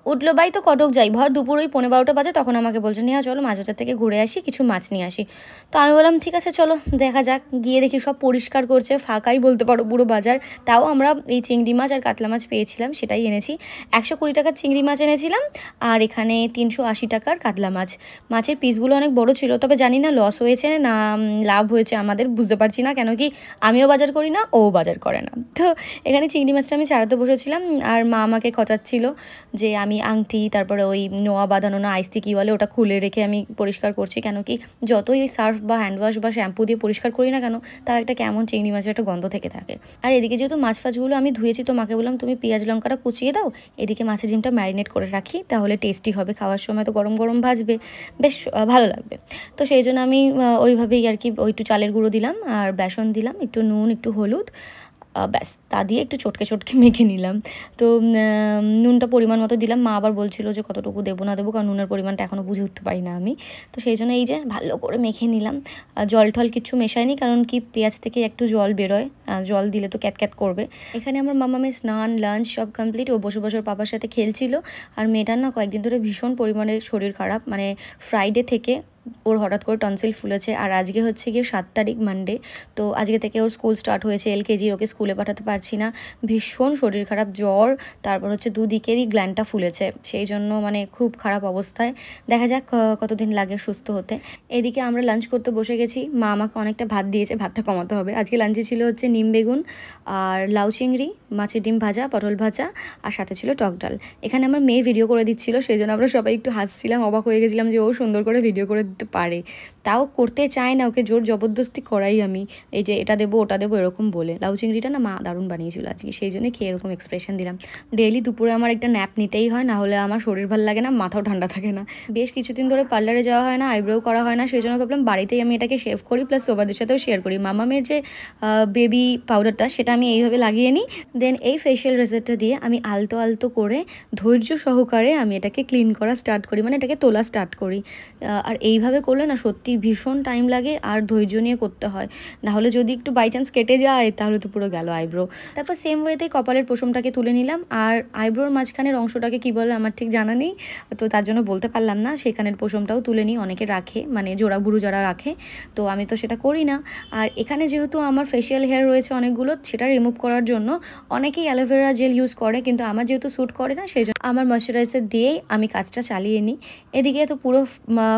উঠলো বাই তো কটক যাই, ভর দুপুর ওই 11:15 বাজে, তখন আমাকে বলছে নেহা চলো মাছ বাজার থেকে ঘুরে আসি, কিছু মাছ নিয়ে আসি। তো আমি বললাম ঠিক আছে চলো দেখা যাক। গিয়ে দেখি সব পরিষ্কার করছে, ফাঁকাই বলতে পারো পুরো বাজার। তাও আমরা এই চিংড়ি মাছ আর কাতলা মাছ পেয়েছিলাম, সেটাই এনেছি। 120 টাকার চিংড়ি মাছ এনেছিলাম, আর এখানে 380 টাকার কাতলা মাছ। মাছের পিসগুলো অনেক বড় ছিল, তবে জানি না লস হয়েছে না লাভ হয়েছে আমাদের, বুঝতে পারছি না, কেন কি আমিও বাজার করি না, ও বাজার করে না। তো এখানে চিংড়ি মাছটা আমি ছাড়াতে বসেছিলাম, আর মা আমাকে খচাচ্ছিল যে আমি আংটি, তারপরে ওই নোয়া বাঁধানো না আইসি কী বলে, ওটা খুলে রেখে আমি পরিষ্কার করছি, কেন কি যতই ওই সার্ফ বা হ্যান্ড ওয়াশ বা শ্যাম্পু দিয়ে পরিষ্কার করি না কেন, তার একটা কেমন চিংড়ি মাছের একটা গন্ধ থেকে থাকে। আর এদিকে যেহেতু মাছ ফাছগুলো আমি ধুয়েছি, তো মাকে বললাম তুমি পেঁয়াজ লঙ্কাটা কুচিয়ে দাও, এদিকে মাছের ডিমটা ম্যারিনেট করে রাখি, তাহলে টেস্টি হবে, খাওয়ার সময় তো গরম গরম ভাজবে, বেশ ভালো লাগবে। তো সেই জন্য আমি ওইভাবেই আর কি একটু চালের গুঁড়ো দিলাম, আর বেসন দিলাম, একটু নুন, একটু হলুদ, ব্যাস তা দিয়ে একটু চটকে চটকে মেখে নিলাম। তো নুনটা পরিমাণ মতো দিলাম। মা আবার বলছিল যে কতটুকু দেবো না দেবো, কারণ নুনের পরিমাণটা এখনও বুঝে উঠতে পারি না আমি। তো সেই জন্য এই যে ভালো করে মেখে নিলাম। জল টল কিচ্ছু মেশাইনি, কারণ কি পেঁয়াজ থেকে একটু জল বেরোয়, জল দিলে তো ক্যাট ক্যাট করবে। এখানে আমার মামামের স্নান লাঞ্চ সব কমপ্লিট, ও বসে বসে ওর পাপার সাথে খেলছিল। আর মেয়েটার না কয়েকদিন ধরে ভীষণ পরিমাণে শরীর খারাপ, মানে ফ্রাইডে থেকে ওর হঠাৎ করে টনসিল ফুলেছে, আর আজকে হচ্ছে গিয়ে 7 তারিখ মানডে। তো আজকে থেকে ওর স্কুল স্টার্ট হয়েছে, LKG, ওকে স্কুলে পাঠাতে পারছি না, ভীষণ শরীর খারাপ, জ্বর, তারপর হচ্ছে দুদিকেরই গ্ল্যান্ডটা ফুলেছে, সেই জন্য মানে খুব খারাপ অবস্থায়। দেখা যাক কতদিন লাগে সুস্থ হতে। এদিকে আমরা লাঞ্চ করতে বসে গেছি, মা আমাকে অনেকটা ভাত দিয়েছে, ভাতটা কমাতে হবে। আজকে লাঞ্চে ছিল হচ্ছে নিম বেগুন আর লাউ চিংড়ি, মাছের ডিম ভাজা, পটল ভাজা, আর সাথে ছিল টক ডাল। এখানে আমার মেয়ে ভিডিও করে দিচ্ছিল, সেই জন্য আমরা সবাই একটু হাসছিলাম, অবাক হয়ে গেছিলাম যে ও সুন্দর করে ভিডিও করে দিতে পারে। তাও করতে চায় না, ওকে জোর জবরদস্তি করাই আমি, এই যে এটা দেবো ওটা দেবো এরকম বলে। লাউ চিংড়িটা না মা দারুণ বানিয়েছিল আজকে, সেই জন্য খেয়ে এরকম এক্সপ্রেশন দিলাম। ডেইলি দুপুরে আমার একটা ন্যাপ নিতেই হয়, না হলে আমার শরীর ভালো লাগে না, মাথাও ঠান্ডা থাকে না। বেশ কিছুদিন ধরে পার্লারে যাওয়া হয় না, আইব্রো করা হয় না, সেই জন্য ভাবলাম বাড়িতেই আমি এটাকে শেভ করি, প্লাস তোমাদের সাথেও শেয়ার করি। মামামের যে বেবি পাউডারটা, সেটা আমি এইভাবে লাগিয়ে নিই, দেন এই ফেশিয়াল রেজারটা দিয়ে আমি আলতো আলতো করে ধৈর্য সহকারে আমি এটাকে ক্লিন করা স্টার্ট করি, মানে এটাকে তোলা স্টার্ট করি। আর এইভাবে করলে না সত্যি ভীষণ টাইম লাগে, আর ধৈর্য নিয়ে করতে হয়, নাহলে যদি একটু বাই চান্স কেটে যায় তাহলে তো পুরো গেল আইব্রো। তারপর সেম ওয়েতেই কপালের পশমটাকে তুলে নিলাম, আর আইব্রোর মাঝখানের অংশটাকে কী বলে আমার ঠিক জানা নেই, তো তার জন্য বলতে পারলাম না। সেখানের পশমটাও তুলে নিই, অনেকে রাখে, মানে জোড়া বুড়ো যারা রাখে, তো আমি তো সেটা করি না। আর এখানে যেহেতু আমার ফেশিয়াল হেয়ার রয়েছে অনেকগুলো, সেটা রিমুভ করার জন্য অনেকেই অ্যালোভেরা জেল ইউজ করে, কিন্তু আমার যেহেতু স্যুট করে না, সেই জন্য আমার ময়শ্চারাইজার দিয়েই আমি কাজটা চালিয়ে নিই। এদিকে তো পুরো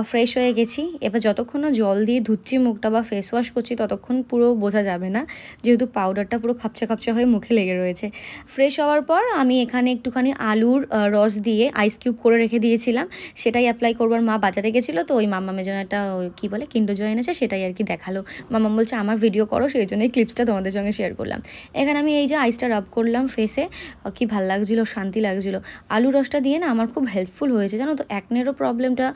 ফ্রেশ হয়ে গেছি, এবার যতক্ষণ না জল দিয়ে ধুচ্ছি মুখটা বা ফেস ওয়াশ করছি, ততক্ষণ পুরো বোঝা যাবে না, যেহেতু পাউডারটা পুরো খাপচা খাপচা হয়ে মুখে লেগে রয়েছে। ফ্রেশ হওয়ার পর আমি এখানে একটুখানি আলুর রস দিয়ে আইস কিউব করে রেখে দিয়েছিলাম, সেটাই অ্যাপ্লাই করবার। মা বাজারে গেছিলো, তো ওই মামামের জন্য একটা কী বলে কিন্ডার জয় এনেছে, সেটাই আর কি দেখালো। মামাম বলছে আমার ভিডিও করো, সেই জন্য এই ক্লিপসটা তোমাদের সঙ্গে শেয়ার করলাম। এখানে আমি এই যে আইসটা রাব করলাম ফেসে, কি ভাল লাগছিলো, শান্তি লাগছিলো। আলু রসটা দিয়ে না আমার খুব হেল্পফুল হয়েছে, জানো তো, অ্যাকনেরও প্রবলেমটা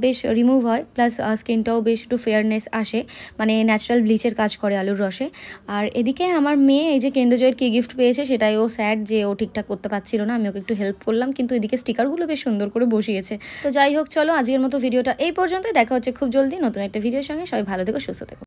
বেশ রিমুভ হয়, প্লাস স্কিনটাও বেশ একটু ফেয়ারনেস আসে, মানে ন্যাচারাল ব্লিচের কাজ করে আলুর রসে। আর এদিকে আমার মেয়ে এই যে কিন্ডার জয়ের কি গিফট পেয়েছে, সেটাই ও স্যাড যে ও ঠিকঠাক করতে পারছিল না, আমি ওকে একটু হেল্প করলাম, কিন্তু এদিকে স্টিকারগুলো বেশ সুন্দর করে বসিয়েছে। তো যাই হোক চলো, আজকের মতো ভিডিওটা এই পর্যন্তই, দেখা হচ্ছে খুব জলদি নতুন একটা ভিডিওর সঙ্গে। সবাই ভালো থেকো, সুস্থ থেকো।